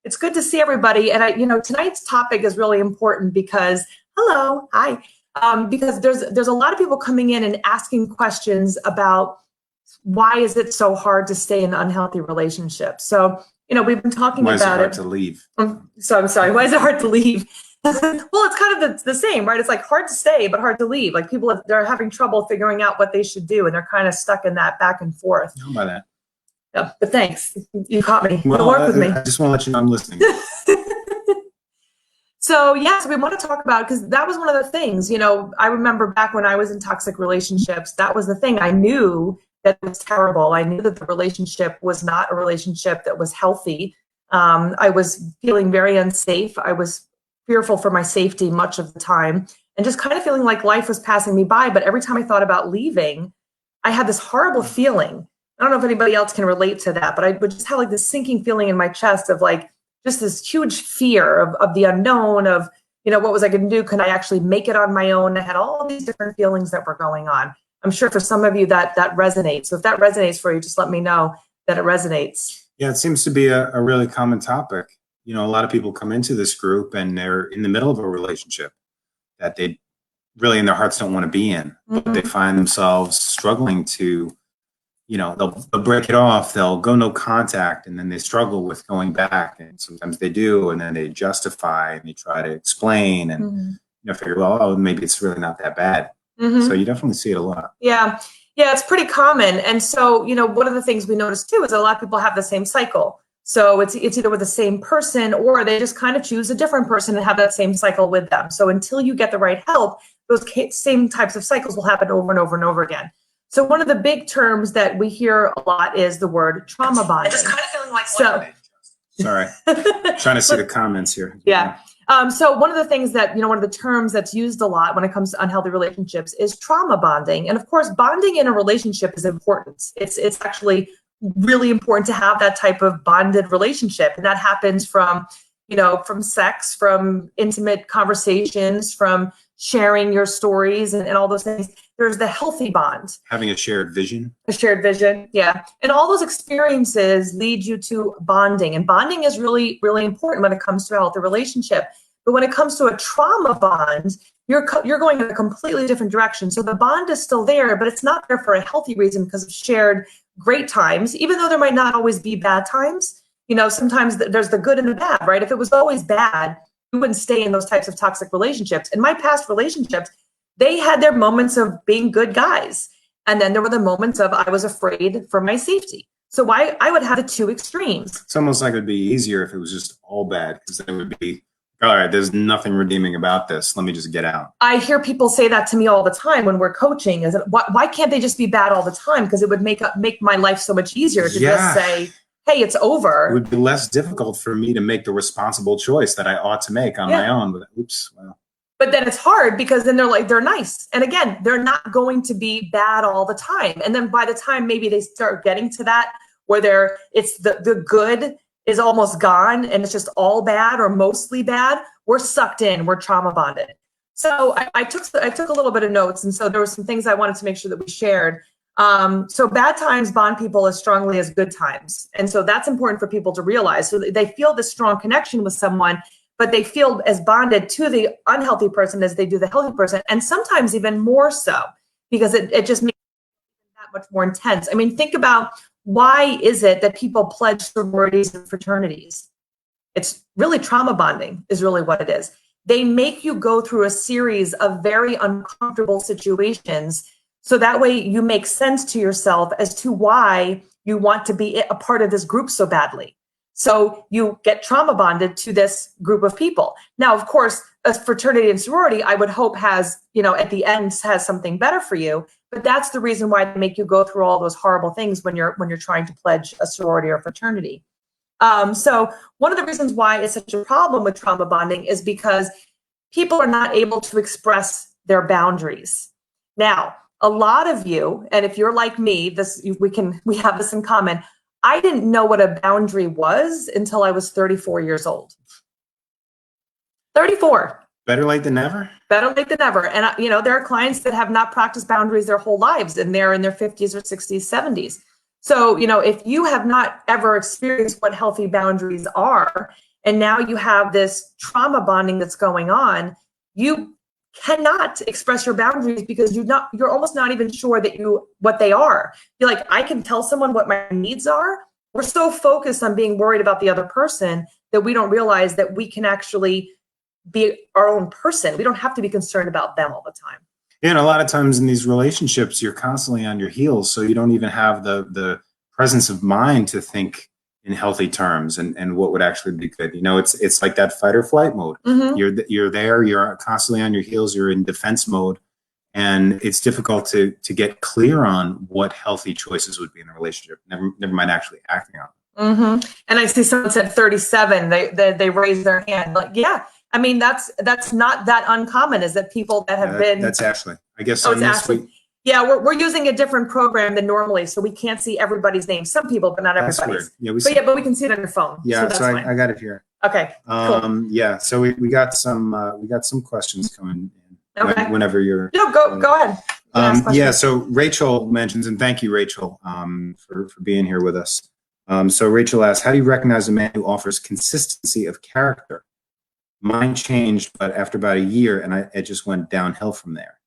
It's good to see everybody. And tonight's topic is really important because, hello, hi, because there's a lot of people coming in and asking questions about why is it so hard to stay in an unhealthy relationship. So, we've been talking Why is it about hard to leave? So I'm sorry. Why is it hard to leave? Well, it's kind of the same, right? It's like hard to stay, but hard to leave. Like they're having trouble figuring out what they should do, and they're kind of stuck in that back and forth. How about that? Yeah, but thanks. You caught me. Well, You'll work with me. I just want to let you know I'm listening. So yes, we want to talk about, because that was one of the things, I remember back when I was in toxic relationships, that was the thing. I knew that it was terrible. I knew that the relationship was not a relationship that was healthy. I was feeling very unsafe. I was fearful for my safety much of the time, and just kind of feeling like life was passing me by. But every time I thought about leaving, I had this horrible feeling. I don't know if anybody else can relate to that, but I would just have like this sinking feeling in my chest of like, just this huge fear of the unknown, of, what was I going to do? Can I actually make it on my own? I had all these different feelings that were going on. I'm sure for some of you that resonates. So if that resonates for you, just let me know that it resonates. Yeah, it seems to be a really common topic. A lot of people come into this group and they're in the middle of a relationship that they really in their hearts don't want to be in, but they find themselves struggling to, they'll break it off, they'll go no contact, and then they struggle with going back. And sometimes they do, and then they justify and they try to explain and figure, well, oh, maybe it's really not that bad. So you definitely see it a lot. Yeah, it's pretty common. And so, one of the things we notice too is a lot of people have the same cycle. So it's either with the same person, or they just kind of choose a different person and have that same cycle with them. So until you get the right help, those same types of cycles will happen over and over and over again. So one of the big terms that we hear a lot is the word trauma bonding. I just kind of feeling like sorry, trying to see the comments here. Yeah. So one of the things that, one of the terms that's used a lot when it comes to unhealthy relationships is trauma bonding. And of course, bonding in a relationship is important. It's actually really important to have that type of bonded relationship. And that happens from, from sex, from intimate conversations, from sharing your stories and all those things. There's the healthy bond. Having a shared vision. A shared vision, yeah. And all those experiences lead you to bonding. And bonding is really, really important when it comes to a healthy relationship. But when it comes to a trauma bond, you're going in a completely different direction. So the bond is still there, but it's not there for a healthy reason because of shared great times, even though there might not always be bad times. Sometimes there's the good and the bad, right? If it was always bad, you wouldn't stay in those types of toxic relationships. In my past relationships, they had their moments of being good guys. And then there were the moments of I was afraid for my safety. So I would have the two extremes. It's almost like it would be easier if it was just all bad, because then it would be, all right, there's nothing redeeming about this. Let me just get out. I hear people say that to me all the time when we're coaching, is why can't they just be bad all the time? Because it would make my life so much easier to just say, hey, it's over. It would be less difficult for me to make the responsible choice that I ought to make on my own. But oops, well. But then it's hard because then they're nice. And again, they're not going to be bad all the time. And then by the time maybe they start getting to that where it's the good is almost gone and it's just all bad or mostly bad, we're sucked in, we're trauma bonded. So I took a little bit of notes. And so there were some things I wanted to make sure that we shared. So bad times bond people as strongly as good times. And so that's important for people to realize. So they feel this strong connection with someone, but they feel as bonded to the unhealthy person as they do the healthy person. And sometimes even more so, because it just makes it that much more intense. I mean, think about, why is it that people pledge sororities and fraternities? It's really trauma bonding is really what it is. They make you go through a series of very uncomfortable situations, so that way you make sense to yourself as to why you want to be a part of this group so badly. So you get trauma bonded to this group of people. Now, of course, a fraternity and sorority, I would hope has, at the end has something better for you. But that's the reason why they make you go through all those horrible things when you're trying to pledge a sorority or fraternity. So one of the reasons why it's such a problem with trauma bonding is because people are not able to express their boundaries. Now, a lot of you, and if you're like me, we have this in common. I didn't know what a boundary was until I was 34 years old. 34. Better late than never? Better late than never. And, there are clients that have not practiced boundaries their whole lives, and they're in their 50s or 60s, 70s. So, if you have not ever experienced what healthy boundaries are, and now you have this trauma bonding that's going on, you cannot express your boundaries because you're almost not even sure what they are. You're like, I can tell someone what my needs are. We're so focused on being worried about the other person that we don't realize that we can actually be our own person. We don't have to be concerned about them all the time. And a lot of times in these relationships, you're constantly on your heels, so you don't even have the presence of mind to think in healthy terms and what would actually be good. It's like that fight or flight mode. Mm-hmm. You're there, you're constantly on your heels, you're in defense mode, and it's difficult to get clear on what healthy choices would be in a relationship. Never mind actually acting on them. Mm-hmm. And I see someone said 37. They raised their hand. Like, yeah. I mean, that's not that uncommon. Is that people that have been? That's Ashley. I guess. Oh, it's Ashley. Yeah, we're using a different program than normally, so we can't see everybody's name. Some people, but not everybody's. But we can see it on your phone. Yeah, so I got it here. Okay. Cool. Yeah, so we got some questions coming in. Okay. Whenever you're. No, go ahead. Yeah. So Rachel mentions, and thank you, Rachel, for being here with us. So Rachel asks, how do you recognize a man who offers consistency of character? Mine changed, but after about a year, and it just went downhill from there.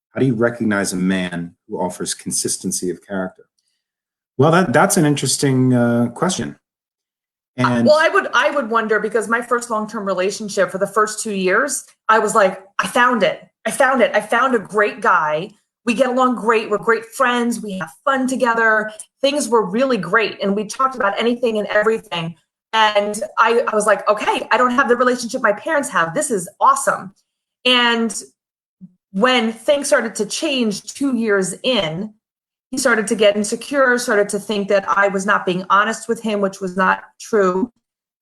How do you recognize a man who offers consistency of character? Well, that's an interesting question. And well, I would wonder, because my first long-term relationship for the first 2 years, I was like, I found it. I found a great guy. We get along great. We're great friends. We have fun together. Things were really great. And we talked about anything and everything. And I was like, okay, I don't have the relationship my parents have. This is awesome. And when things started to change 2 years in, he started to get insecure, started to think that I was not being honest with him, which was not true.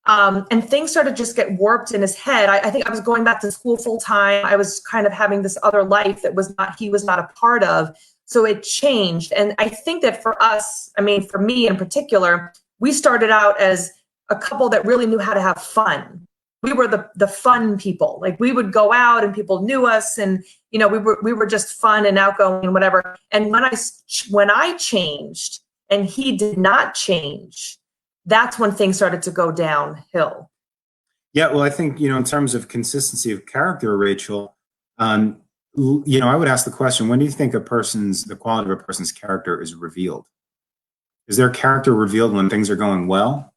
And things started to just get warped in his head. I think I was going back to school full time. I was kind of having this other life that he was not a part of. So it changed. And I think that for us, I mean, for me in particular, we started out as a couple that really knew how to have fun. We were the fun people. Like, we would go out and people knew us, and we were just fun and outgoing and whatever. And when I changed and he did not change, that's when things started to go downhill. Yeah, well, I think in terms of consistency of character, Rachel, I would ask the question: when do you think the quality of a person's character is revealed? Is their character revealed when things are going well?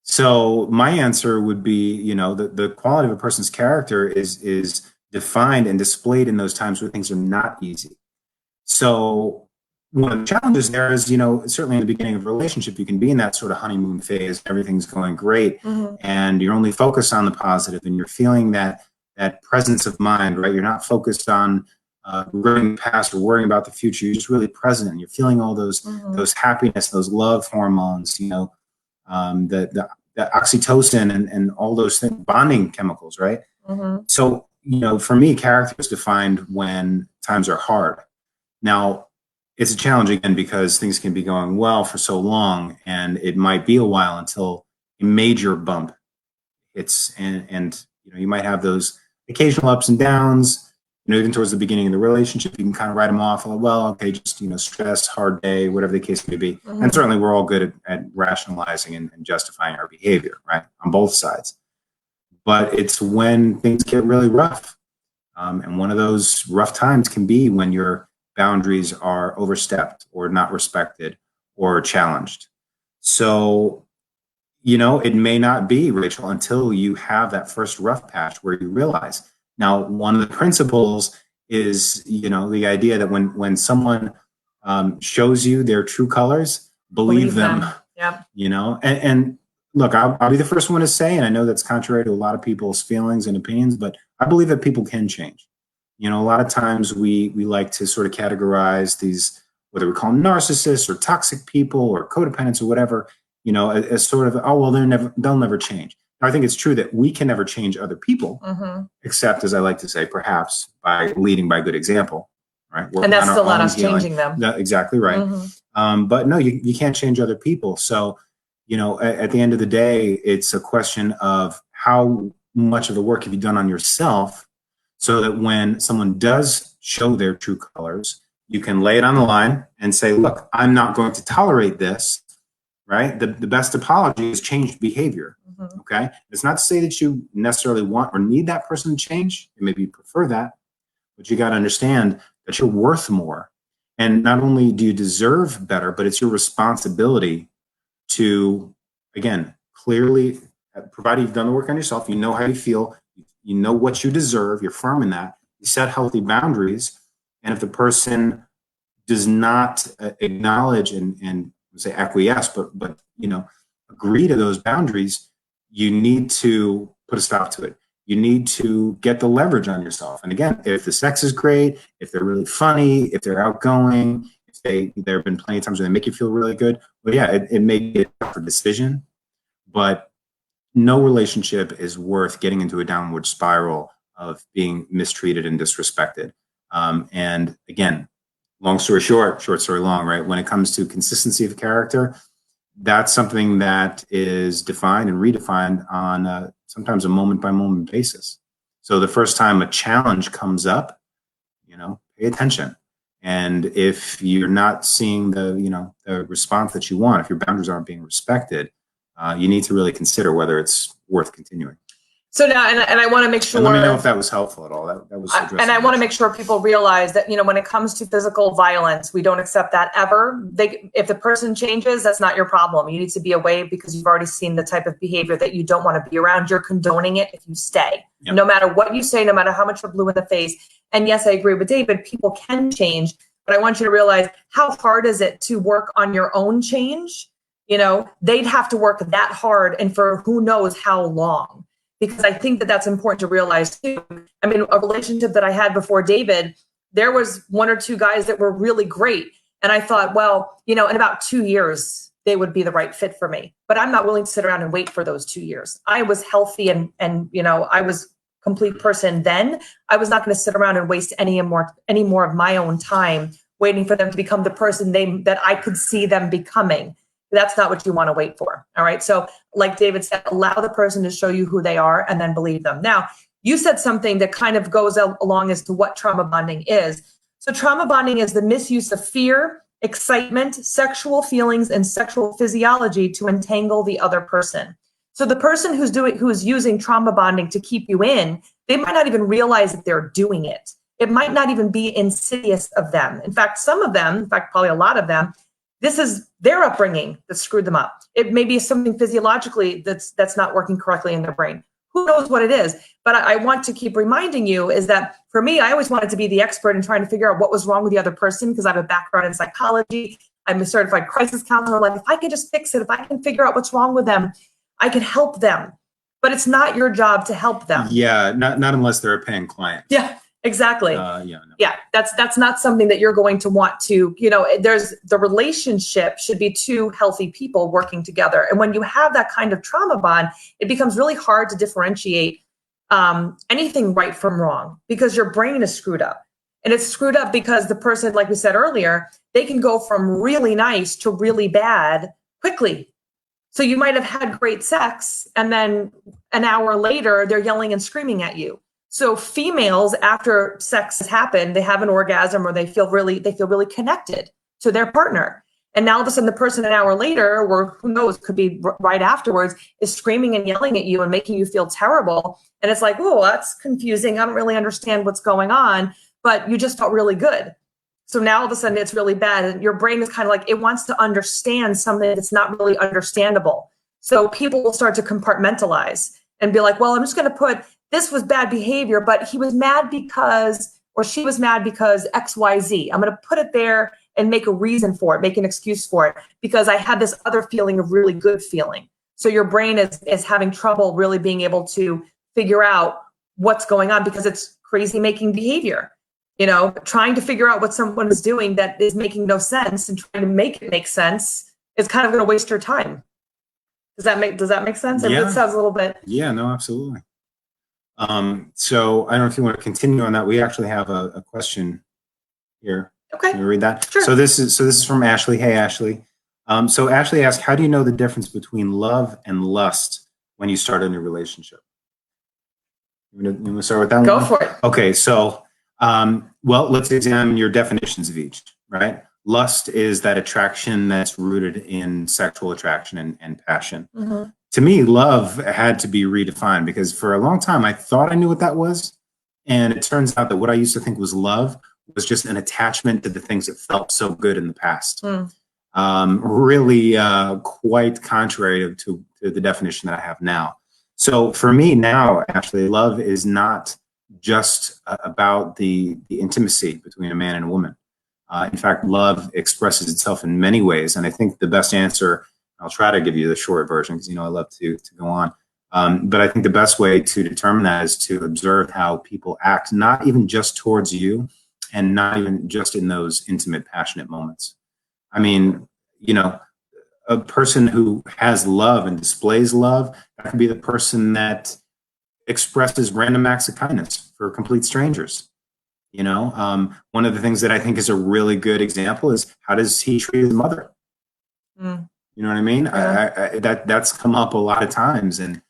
So my answer would be, the quality of a person's character is defined and displayed in those times where things are not easy. So one of the challenges there is, certainly in the beginning of a relationship, you can be in that sort of honeymoon phase, everything's going great, Mm-hmm. and you're only focused on the positive, and you're feeling that presence of mind, right? You're not focused on worrying the past or worrying about the future. You're just really present, and you're feeling all those Mm-hmm. those happiness, those love hormones, the oxytocin and all those things, bonding chemicals, right? Mm-hmm. So, for me, character is defined when times are hard. Now, it's a challenge again because things can be going well for so long, and it might be a while until a major bump hits, and you might have those occasional ups and downs. Even towards the beginning of the relationship, you can kind of write them off. Like, well, okay, just stress, hard day, whatever the case may be. Mm-hmm. And certainly, we're all good at rationalizing and justifying our behavior, right, on both sides. But it's when things get really rough, and one of those rough times can be when your boundaries are overstepped or not respected or challenged. So, it may not be, Rachel, until you have that first rough patch where you realize. Now, one of the principles is, the idea that when someone shows you their true colors, believe them. Yeah. And look, I'll be the first one to say, and I know that's contrary to a lot of people's feelings and opinions, but I believe that people can change. A lot of times we like to sort of categorize these, whether we call them narcissists or toxic people or codependents or whatever, as sort of, oh, well, they'll never change. Now, I think it's true that we can never change other people, Mm-hmm. except, as I like to say, perhaps by leading by good example, right? And that's still not us changing them. Exactly right. Mm-hmm. But no, you can't change other people. So, at the end of the day, it's a question of how much of the work have you done on yourself so that when someone does show their true colors, you can lay it on the line and say, look, I'm not going to tolerate this, right? The best apology is changed behavior, okay? It's not to say that you necessarily want or need that person to change. Maybe you prefer that, but you got to understand that you're worth more. And not only do you deserve better, but it's your responsibility to, again, clearly, provided you've done the work on yourself, you know how you feel, you know what you deserve, you're firm in that, you set healthy boundaries. And if the person does not acknowledge and say acquiesce, but agree to those boundaries, you need to put a stop to it. You need to get the leverage on yourself. And again, if the sex is great, if they're really funny, if they're outgoing, there have been plenty of times where they make you feel really good. Well, yeah, it may be a tougher decision, but no relationship is worth getting into a downward spiral of being mistreated and disrespected. And again, long story short, short story long, right? When it comes to consistency of character, that's something that is defined and redefined on sometimes a moment by moment basis. So the first time a challenge comes up, pay attention. And if you're not seeing the response that you want, if your boundaries aren't being respected, you need to really consider whether it's worth continuing. So now, and I want to make sure. And let me know if that was helpful at all. That was. And I want to make sure people realize that, when it comes to physical violence, we don't accept that ever. If the person changes, that's not your problem. You need to be away because you've already seen the type of behavior that you don't want to be around. You're condoning it if you stay. Yep. No matter what you say, no matter how much you're blue in the face. And yes, I agree with David. People can change, but I want you to realize how hard is it to work on your own change? They'd have to work that hard and for who knows how long. Because I think that that's important to realize too. I mean, a relationship that I had before David, there was one or two guys that were really great. And I thought, well, in about 2 years, they would be the right fit for me. But I'm not willing to sit around and wait for those 2 years. I was healthy and I was a complete person then. I was not going to sit around and waste any more of my own time waiting for them to become the person that I could see them becoming. That's not what you want to wait for. All right. So like David said, allow the person to show you who they are and then believe them. Now, you said something that kind of goes along as to what trauma bonding is. So trauma bonding is the misuse of fear, excitement, sexual feelings, and sexual physiology to entangle the other person. So the person who's using trauma bonding to keep you in, they might not even realize that they're doing it. It might not even be insidious of them. In fact, some of them, in fact, probably a lot of them, this is their upbringing that screwed them up. It may be something physiologically that's not working correctly in their brain. Who knows what it is? But I want to keep reminding you is that for me, I always wanted to be the expert in trying to figure out what was wrong with the other person because I have a background in psychology. I'm a certified crisis counselor. Like if I can just fix it, if I can figure out what's wrong with them, I can help them. But it's not your job to help them. Yeah, not unless they're a paying client. Yeah. Exactly. No. Yeah, that's not something that you're going to want to, there's the relationship should be two healthy people working together. And when you have that kind of trauma bond, it becomes really hard to differentiate anything right from wrong because your brain is screwed up. And it's screwed up because the person, like we said earlier, they can go from really nice to really bad quickly. So you might have had great sex and then an hour later, they're yelling and screaming at you. So females, after sex has happened, they have an orgasm or they feel really connected to their partner. And now all of a sudden the person an hour later, or who knows, could be right afterwards, is screaming and yelling at you and making you feel terrible. And it's like, oh, that's confusing. I don't really understand what's going on, but you just felt really good. So now all of a sudden it's really bad. And your brain is kind of like, it wants to understand something that's not really understandable. So people will start to compartmentalize and be like, well, I'm just going to put, this was bad behavior, but he was mad because, or she was mad because X, Y, Z. I'm going to put it there and make a reason for it, make an excuse for it, because I had this other feeling of really good feeling. So your brain is having trouble really being able to figure out what's going on because it's crazy making behavior. Trying to figure out what someone is doing that is making no sense and trying to make it make sense is kind of going to waste your time. Does that make sense? Yeah. It sounds a little bit. Yeah, no, absolutely. So I don't know if you want to continue on that. We actually have a question here. Okay. Can you read that? Sure. So this is from Ashley. Hey, Ashley. So Ashley asked, how do you know the difference between love and lust when you start a new relationship? You want to start with that one? Go for it. Okay. So Well, let's examine your definitions of each, right? Lust is that attraction that's rooted in sexual attraction and passion. Mhm. To me, love had to be redefined because for a long time I thought I knew what that was. And it turns out that what I used to think was love was just an attachment to the things that felt so good in the past. Mm. Really quite contrary to the definition that I have now. So for me now, actually, love is not just about the intimacy between a man and a woman. In fact, love expresses itself in many ways. And I think the best answer, I'll try to give you the short version because, I love to go on. But I think the best way to determine that is to observe how people act, not even just towards you and not even just in those intimate, passionate moments. I mean, a person who has love and displays love, that could be the person that expresses random acts of kindness for complete strangers. One of the things that I think is a really good example is how does he treat his mother? Mm. You know what I mean? Yeah. That's come up a lot of times. And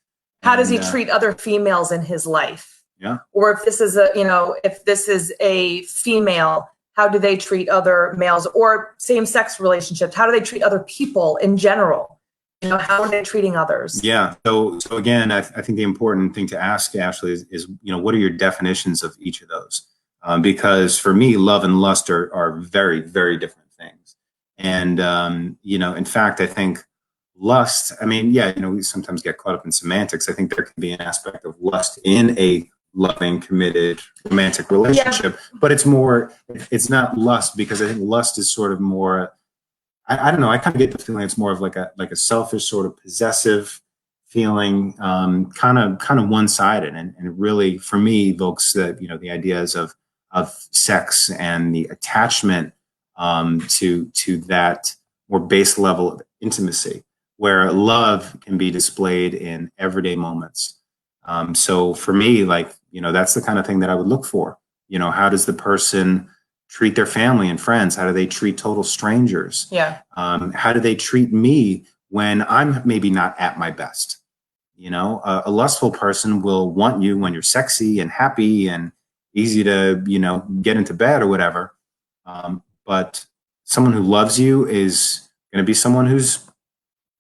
how does he treat other females in his life? Yeah. Or if this is if this is a female, how do they treat other males or same-sex relationships? How do they treat other people in general? How are they treating others? Yeah. So again, I think the important thing to ask, Ashley, is what are your definitions of each of those? Because for me, love and lust are very, very different things. And, in fact, I think lust, we sometimes get caught up in semantics. I think there can be an aspect of lust in a loving, committed, romantic relationship, but it's not lust because I think lust is sort of more, I don't know, I kind of get the feeling it's more of like a selfish sort of possessive feeling, kind of one-sided, and really for me evokes the ideas of sex and the attachment to that more base level of intimacy, where love can be displayed in everyday moments. So for me, that's the kind of thing that I would look for. How does the person treat their family and friends? How do they treat total strangers? Yeah. How do they treat me when I'm maybe not at my best? A lustful person will want you when you're sexy and happy and easy to, get into bed or whatever. But someone who loves you is going to be someone who's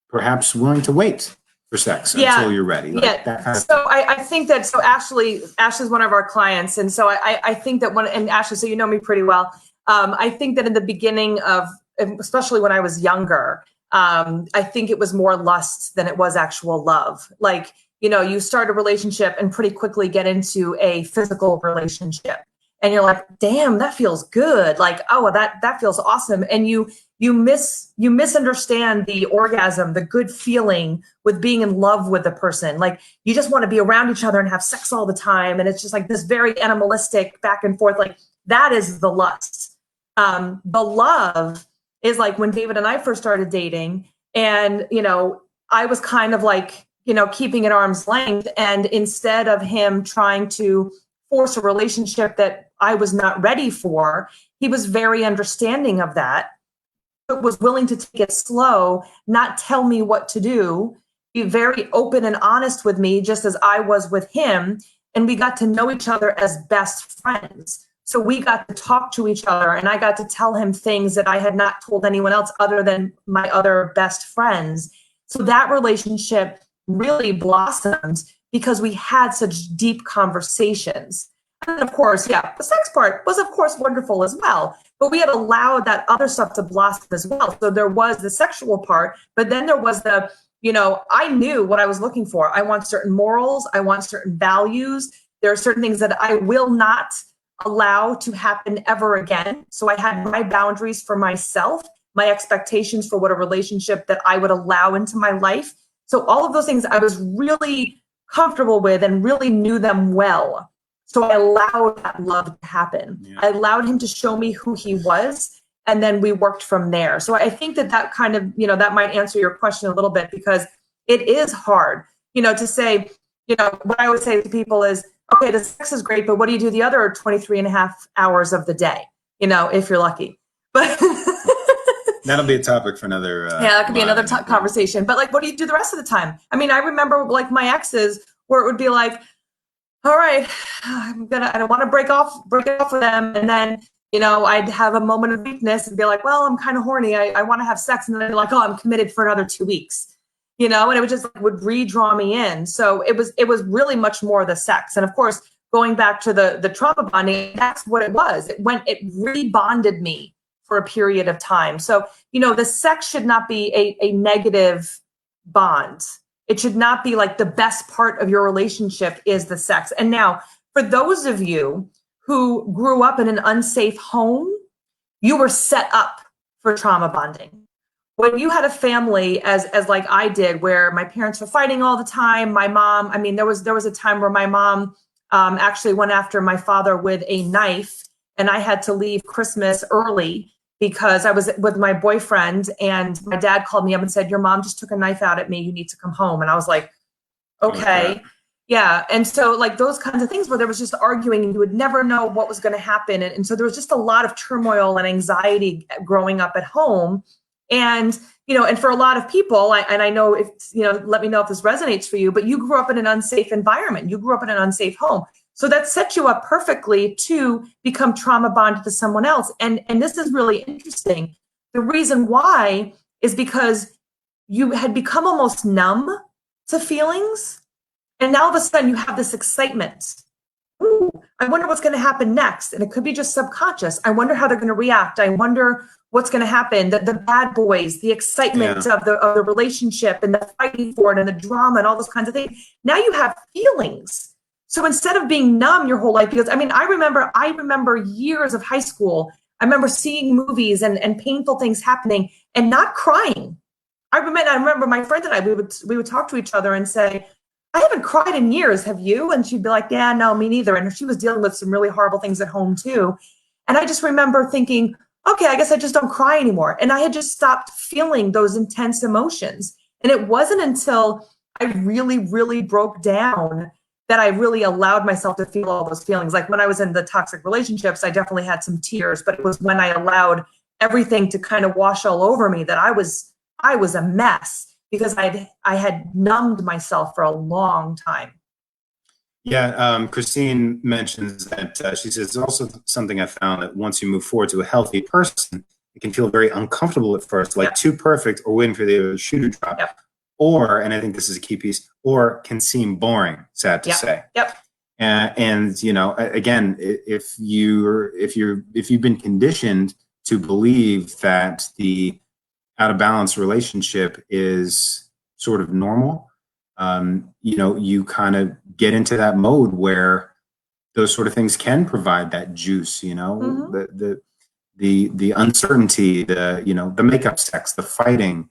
perhaps willing to wait for sex until you're ready. That kind of so I think that, Ashley's one of our clients. And so I think that and Ashley, so you know me pretty well. I think that in the beginning of, especially when I was younger, I think it was more lust than it was actual love. You start a relationship and pretty quickly get into a physical relationship. And you're like, damn, that feels good. That feels awesome. And you misunderstand the orgasm, the good feeling with being in love with the person. You just want to be around each other and have sex all the time. And it's just this very animalistic back and forth. That is the lust. The love is when David and I first started dating, and, I was kind of keeping at arm's length. And instead of him trying to force a relationship that I was not ready for, he was very understanding of that, but was willing to take it slow, not tell me what to do, be very open and honest with me, just as I was with him. And we got to know each other as best friends. So we got to talk to each other, and I got to tell him things that I had not told anyone else other than my other best friends. So that relationship really blossomed because we had such deep conversations. And of course, the sex part was of course wonderful as well, but we had allowed that other stuff to blossom as well. So there was the sexual part, but then there was the, I knew what I was looking for. I want certain morals. I want certain values. There are certain things that I will not allow to happen ever again. So I had my boundaries for myself, my expectations for what a relationship that I would allow into my life. So all of those things I was really comfortable with and really knew them well. So I allowed that love to happen. Yeah. I allowed him to show me who he was, and then we worked from there. So I think that kind of, that might answer your question a little bit, because it is hard, to say, what I always say to people is, okay, the sex is great, but what do you do the other 23 and a half hours of the day, if you're lucky? But that'll be a topic for another. That could be another conversation. But what do you do the rest of the time? I remember my exes where it would be all right, I don't want to break it off with them. And then, I'd have a moment of weakness and be like, well, I'm kind of horny. I want to have sex. And then they'd be like, oh, I'm committed for another 2 weeks, and it would just would redraw me in. So it was really much more the sex. And of course, going back to the trauma bonding, that's what it was. It rebonded me for a period of time. So, the sex should not be a negative bond. It should not be like the best part of your relationship is the sex. And now, for those of you who grew up in an unsafe home, you were set up for trauma bonding. When you had a family as like I did, where my parents were fighting all the time, my mom, there was a time where my mom actually went after my father with a knife, and I had to leave Christmas early because I was with my boyfriend, and my dad called me up and said, your mom just took a knife out at me. You need to come home. And I was like, okay. Yeah. And so like those kinds of things where there was just arguing and you would never know what was going to happen. And so there was just a lot of turmoil and anxiety growing up at home. And, and for a lot of people, I know if, let me know if this resonates for you, but you grew up in an unsafe environment. You grew up in an unsafe home. So that set you up perfectly to become trauma bonded to someone else. And this is really interesting. The reason why is because you had become almost numb to feelings. And now all of a sudden you have this excitement. Ooh, I wonder what's going to happen next. And it could be just subconscious. I wonder how they're going to react. I wonder what's going to happen. The bad boys, the excitement of the relationship and the fighting for it and the drama and all those kinds of things. Now you have feelings. So instead of being numb your whole life, because I remember years of high school. I remember seeing movies and painful things happening and not crying. I remember my friend and I, we would talk to each other and say, I haven't cried in years. Have you? And she'd be like, yeah, no, me neither. And she was dealing with some really horrible things at home too. And I just remember thinking, okay, I guess I just don't cry anymore. And I had just stopped feeling those intense emotions. And it wasn't until I really, really broke down that I really allowed myself to feel all those feelings. Like when I was in the toxic relationships, I definitely had some tears, but it was when I allowed everything to kind of wash all over me that I was a mess. Because I had numbed myself for a long time. Yeah, Christine mentions that she says it's also something I found that once you move forward to a healthy person, it can feel very uncomfortable at first, like too perfect or waiting for the other shoe to drop. Yep. Or, and I think this is a key piece, or can seem boring, sad to say. Yep. And again, if you've been conditioned to believe that the out of balance relationship is sort of normal, you kind of get into that mode where those sort of things can provide that juice, Mm-hmm. the uncertainty, the makeup sex, the fighting,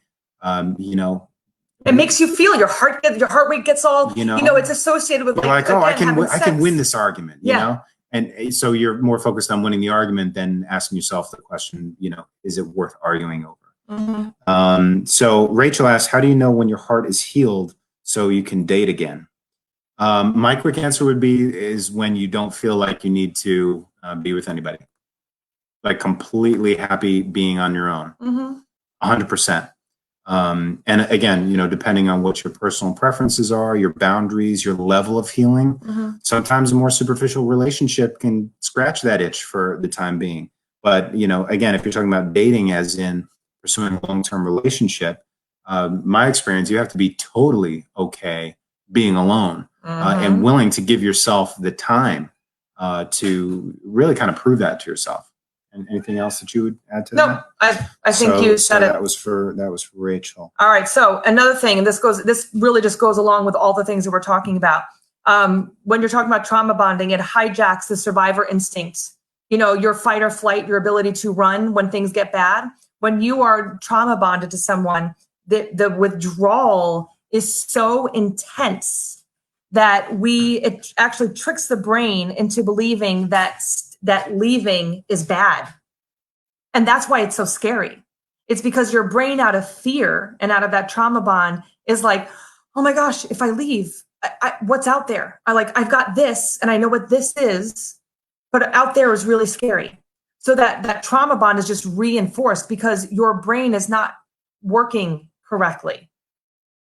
it makes you feel your heart rate gets all, it's associated with like, oh, I can win this argument, you know? And so you're more focused on winning the argument than asking yourself the question, is it worth arguing over? Mm-hmm. So Rachel asks, how do you know when your heart is healed so you can date again? My quick answer would be is when you don't feel like you need to be with anybody, like completely happy being on your own, 100%. And again, depending on what your personal preferences are, your boundaries, your level of healing, sometimes a more superficial relationship can scratch that itch for the time being. But, again, if you're talking about dating as in pursuing a long-term relationship, my experience, you have to be totally okay being alone and willing to give yourself the time to really kind of prove that to yourself. And anything else that you would add to that? No, I think you said it. That was for Rachel. All right. So another thing, and this really just goes along with all the things that we're talking about. When you're talking about trauma bonding, it hijacks the survivor instinct. Your fight or flight, your ability to run when things get bad. When you are trauma bonded to someone, the withdrawal is so intense that it actually tricks the brain into believing that leaving is bad. And that's why it's so scary. It's because your brain, out of fear and out of that trauma bond, is like, oh my gosh, if I leave, what's out there? I've got this and I know what this is, but out there is really scary. So that trauma bond is just reinforced because your brain is not working correctly.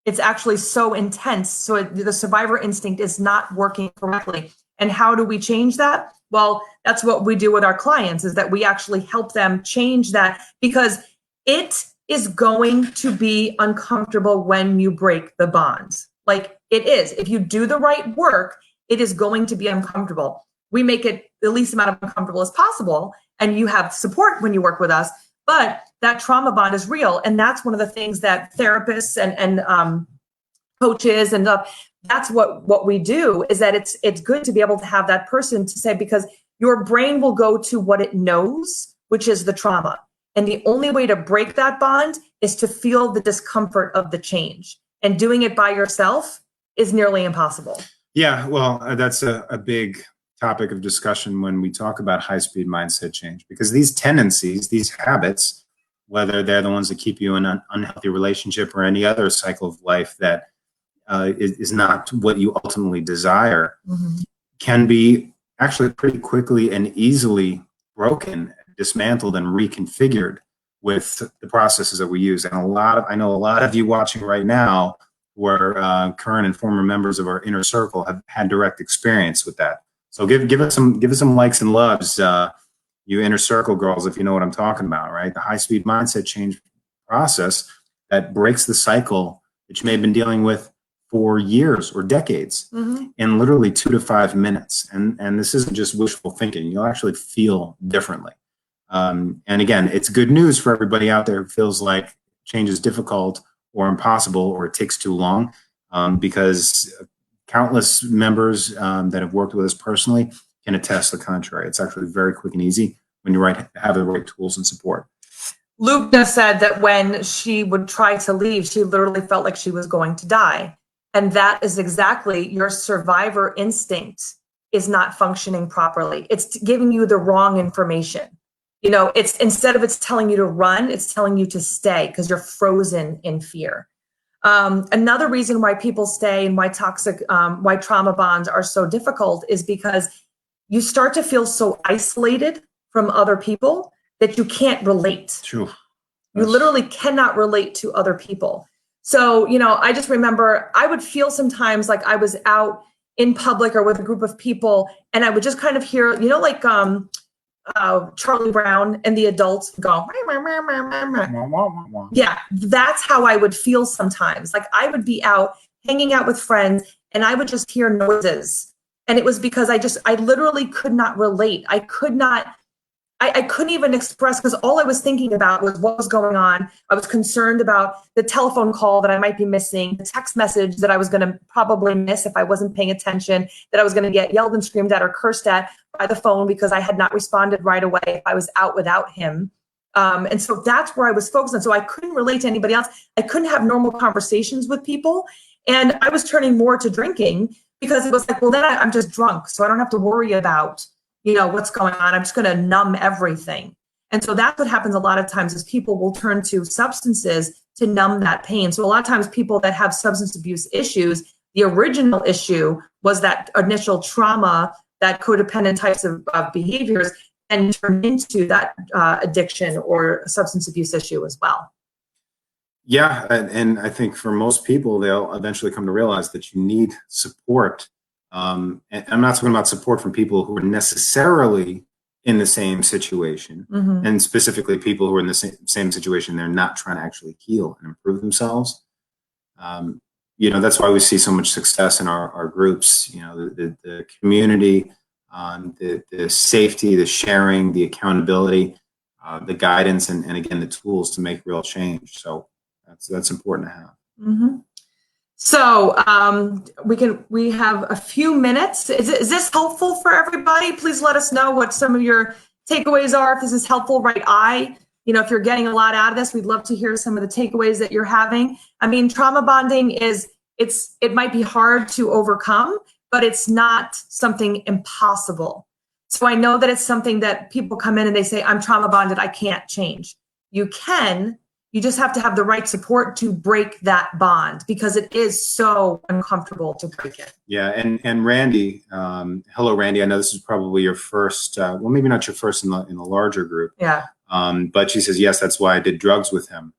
It's actually so intense. So the survivor instinct is not working correctly. And how do we change that? Well, that's what we do with our clients, is that we actually help them change that, because it is going to be uncomfortable when you break the bonds. Like, it is. If you do the right work, it is going to be uncomfortable. We make it the least amount of uncomfortable as possible, and you have support when you work with us, but that trauma bond is real. And that's one of the things that therapists and coaches and that's what we do, is that it's good to be able to have that person to say, because your brain will go to what it knows, which is the trauma. And the only way to break that bond is to feel the discomfort of the change. And doing it by yourself is nearly impossible. Yeah, well, that's a big topic of discussion when we talk about high-speed mindset change, because these tendencies, these habits, whether they're the ones that keep you in an unhealthy relationship or any other cycle of life that is not what you ultimately desire, can be actually pretty quickly and easily broken, dismantled, and reconfigured with the processes that we use. And I know a lot of you watching right now who are current and former members of our inner circle have had direct experience with that. So give us some likes and loves, you inner circle girls, if you know what I'm talking about, right? The high speed mindset change process that breaks the cycle that you may have been dealing with for years or decades in literally 2 to 5 minutes. And this isn't just wishful thinking. You'll actually feel differently. And again, it's good news for everybody out there who feels like change is difficult or impossible or it takes too long, because countless members that have worked with us personally can attest the contrary. It's actually very quick and easy when you have the right tools and support. Lubna said that when she would try to leave, she literally felt like she was going to die. And that is exactly, your survivor instinct is not functioning properly. It's giving you the wrong information. You know, it's, instead of it's telling you to run, it's telling you to stay, because you're frozen in fear. Another reason why people stay and why why trauma bonds are so difficult is because you start to feel so isolated from other people that you can't relate. True. You literally cannot relate to other people. So, you know, I just remember I would feel sometimes like I was out in public or with a group of people, and I would just kind of hear, you know, like Charlie Brown and the adults go, yeah, that's how I would feel sometimes. Like, I would be out hanging out with friends and I would just hear noises. And it was because I literally could not relate. I couldn't even express, because all I was thinking about was what was going on. I was concerned about the telephone call that I might be missing, the text message that I was going to probably miss if I wasn't paying attention, that I was going to get yelled and screamed at or cursed at by the phone because I had not responded right away if I was out without him. And so that's where I was focused on. So I couldn't relate to anybody else. I couldn't have normal conversations with people. And I was turning more to drinking, because it was like, well, then I'm just drunk, so I don't have to worry about, you know, what's going on. I'm just going to numb everything. And so that's what happens a lot of times, is people will turn to substances to numb that pain. So a lot of times people that have substance abuse issues, the original issue was that initial trauma, that codependent types of behaviors, and turn into that addiction or substance abuse issue as well. Yeah, and I think for most people, they'll eventually come to realize that you need support. And I'm not talking about support from people who are necessarily in the same situation, and specifically people who are in the same situation, they're not trying to actually heal and improve themselves. You know, that's why we see so much success in our groups. You know, the community, the safety, the sharing, the accountability, the guidance, and again, the tools to make real change. So that's important to have. So we have a few minutes. Is this helpful for everybody? Please let us know what some of your takeaways are. If this is helpful, right eye. You know, if you're getting a lot out of this, we'd love to hear some of the takeaways that you're having. I mean, trauma bonding it might be hard to overcome, but it's not something impossible. So I know that it's something that people come in and they say, I'm trauma bonded, I can't change. You can. You just have to have the right support to break that bond, because it is so uncomfortable to break it. Yeah, and Randy, hello, Randy. I know this is probably your first, well, maybe not your first in the larger group. Yeah. But she says, yes, that's why I did drugs with him.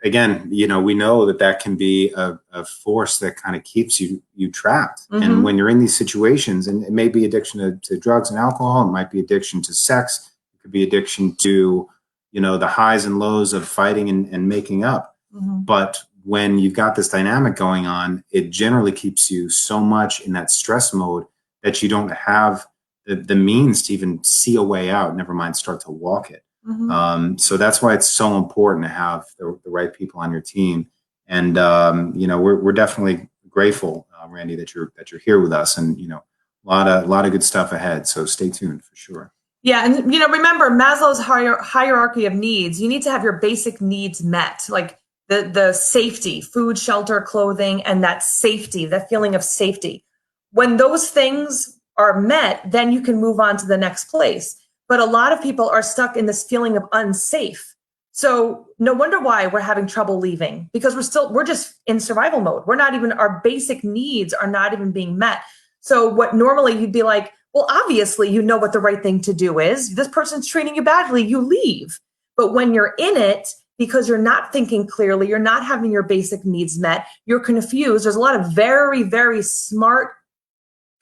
again, we know that can be a force that kind of keeps you trapped. Mhm. And when you're in these situations, and it may be addiction to drugs and alcohol, it might be addiction to sex, it could be addiction to, the highs and lows of fighting and making up. Mhm. But when you've got this dynamic going on, it generally keeps you so much in that stress mode that you don't have the means to even see a way out, never mind start to walk it. Mhm. So that's why it's so important to have the right people on your team. And we're definitely grateful, Randy, that you're here with us, and a lot of good stuff ahead. So stay tuned for sure. Yeah, and remember Maslow's hierarchy of needs. You need to have your basic needs met, like the safety, food, shelter, clothing, and that safety, that feeling of safety. When those things are met, then you can move on to the next place. But a lot of people are stuck in this feeling of unsafe. So no wonder why we're having trouble leaving, because we're just in survival mode. We're not even, our basic needs are not even being met. So what normally you'd be like, well, obviously, you know what the right thing to do is. This person's treating you badly, you leave. But when you're in it, because you're not thinking clearly, you're not having your basic needs met, you're confused. There's a lot of very, very smart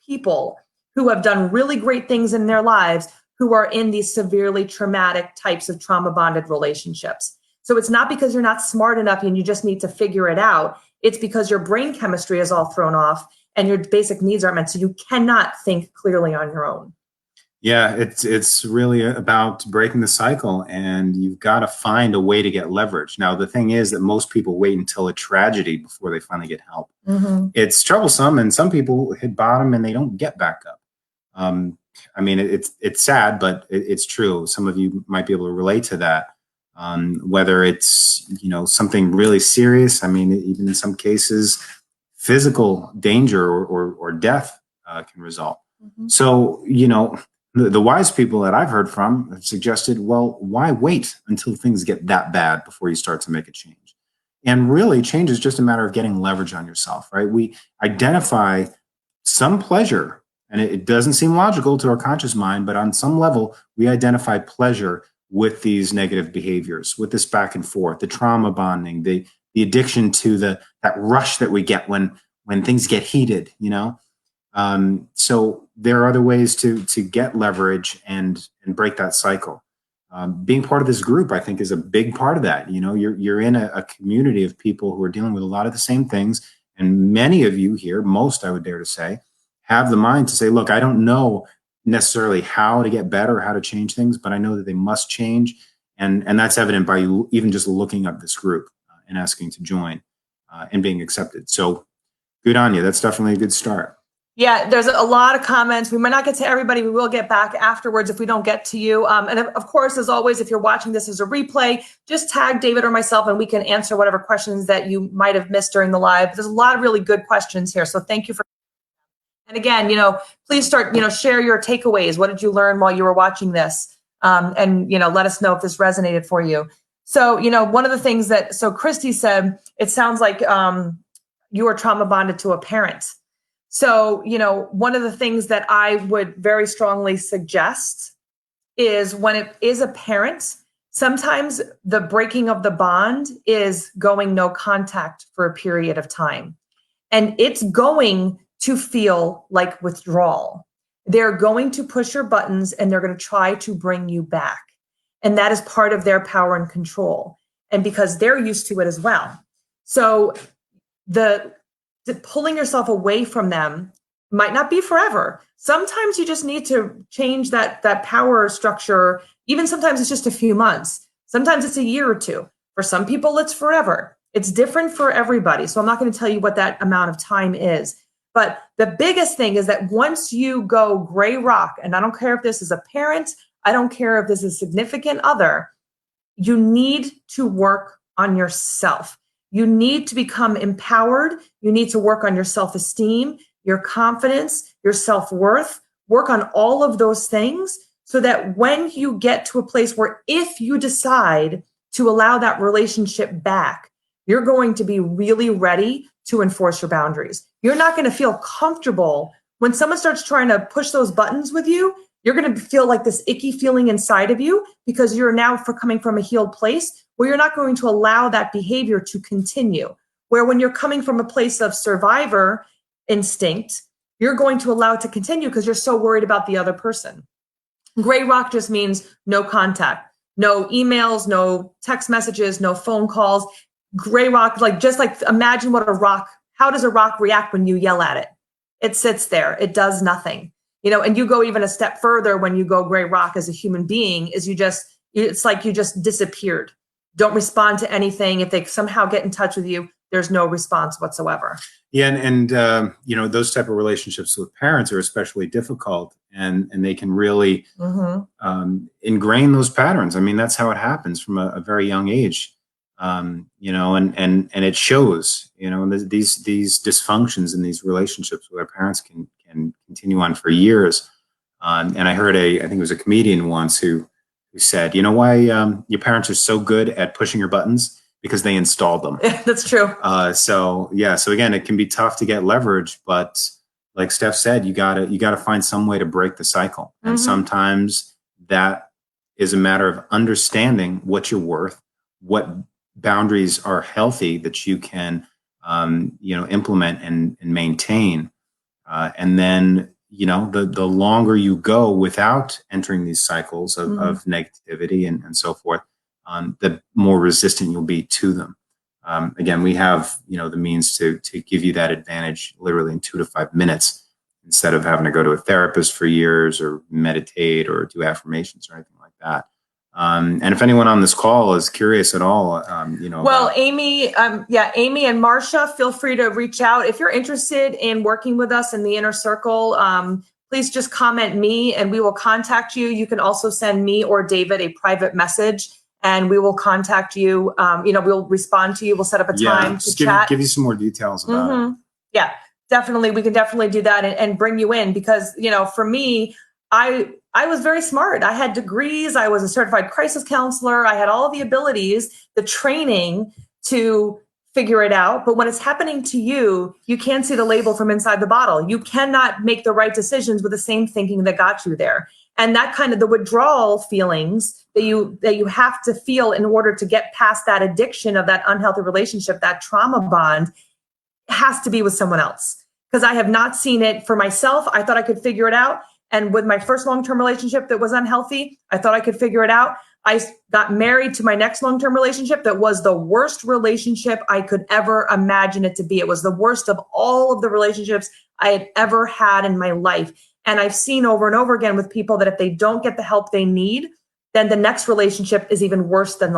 people who have done really great things in their lives who are in these severely traumatic types of trauma bonded relationships. So it's not because you're not smart enough and you just need to figure it out. It's because your brain chemistry is all thrown off and your basic needs aren't met. So you cannot think clearly on your own. Yeah, it's really about breaking the cycle, and you've got to find a way to get leverage. Now, the thing is that most people wait until a tragedy before they finally get help. Mm-hmm. It's troublesome, and some people hit bottom and they don't get back up. I mean, it's sad, but it's true. Some of you might be able to relate to that. Whether it's something really serious, I mean, even in some cases, physical danger or death can result. Mm-hmm. So the wise people that I've heard from have suggested, well, why wait until things get that bad before you start to make a change? And really, change is just a matter of getting leverage on yourself, right? We identify some pleasure, and it doesn't seem logical to our conscious mind, but on some level, we identify pleasure with these negative behaviors, with this back and forth, the trauma bonding, the addiction to that rush that we get when things get heated, So there are other ways to get leverage and break that cycle. Being part of this group, I think, is a big part of that. You're in a community of people who are dealing with a lot of the same things, and many of you here, most I would dare to say, have the mind to say, look, I don't know necessarily how to get better, how to change things, but I know that they must change, and that's evident by you even just looking up this group and asking to join and being accepted. So good on you. That's definitely a good start. Yeah, there's a lot of comments. We might not get to everybody. We will get back afterwards if we don't get to you. And of course, as always, if you're watching this as a replay, just tag David or myself and we can answer whatever questions that you might have missed during the live. There's a lot of really good questions here. So thank you for. And again, please start, share your takeaways. What did you learn while you were watching this? And let us know if this resonated for you. So, one of the things so Christy said, it sounds like you were trauma bonded to a parent. So, one of the things that I would very strongly suggest is when it is a parent, sometimes the breaking of the bond is going no contact for a period of time. And it's going to feel like withdrawal. They're going to push your buttons and they're going to try to bring you back. And that is part of their power and control. And because they're used to it as well. So the pulling yourself away from them might not be forever. Sometimes you just need to change that power structure. Even sometimes it's just a few months. Sometimes it's a year or two. For some people, it's forever. It's different for everybody. So I'm not going to tell you what that amount of time is. But the biggest thing is that once you go gray rock, and I don't care if this is a parent, I don't care if this is a significant other, you need to work on yourself. You need to become empowered. You need to work on your self-esteem, your confidence, your self-worth, work on all of those things so that when you get to a place where if you decide to allow that relationship back, you're going to be really ready to enforce your boundaries. You're not going to feel comfortable when someone starts trying to push those buttons with you. You're going to feel like this icky feeling inside of you because you're now coming from a healed place where you're not going to allow that behavior to continue. Where when you're coming from a place of survivor instinct, you're going to allow it to continue because you're so worried about the other person. Gray rock just means no contact, no emails, no text messages, no phone calls. Gray rock, just like imagine how does a rock react when you yell at it? It sits there, it does nothing. And you go even a step further when you go gray rock as a human being, it's like you just disappeared. Don't respond to anything. If they somehow get in touch with you, there's no response whatsoever. Yeah, and those type of relationships with parents are especially difficult, and they can really ingrain those patterns. I mean, that's how it happens from a very young age. And it shows. These dysfunctions in these relationships with our parents can continue on for years. And I heard I think it was a comedian once who said, you know why your parents are so good at pushing your buttons? Because they installed them. That's true. So again, it can be tough to get leverage, but like Steph said, you gotta find some way to break the cycle. And sometimes that is a matter of understanding what you're worth, what boundaries are healthy that you can implement and maintain. And then the longer you go without entering these cycles of negativity and so forth, the more resistant you'll be to them. Again, we have the means to give you that advantage literally in 2 to 5 minutes instead of having to go to a therapist for years or meditate or do affirmations or anything like that. And if anyone on this call is curious at all, well, Amy and Marsha, feel free to reach out if you're interested in working with us in the inner circle. Please just comment me and we will contact you. You can also send me or David a private message and we will contact you. We'll respond to you. We'll set up a time to chat. Give you some more details about it. Yeah, definitely. We can definitely do that and bring you in because, for me, I was very smart. I had degrees. I was a certified crisis counselor. I had all the abilities, the training to figure it out. But when it's happening to you, you can't see the label from inside the bottle. You cannot make the right decisions with the same thinking that got you there. And that kind of the withdrawal feelings that you have to feel in order to get past that addiction of that unhealthy relationship, that trauma bond has to be with someone else. Because I have not seen it for myself. I thought I could figure it out. And with my first long-term relationship that was unhealthy, I thought I could figure it out. I got married to my next long-term relationship that was the worst relationship I could ever imagine it to be. It was the worst of all of the relationships I had ever had in my life. And I've seen over and over again with people that if they don't get the help they need, then the next relationship is even worse than the last.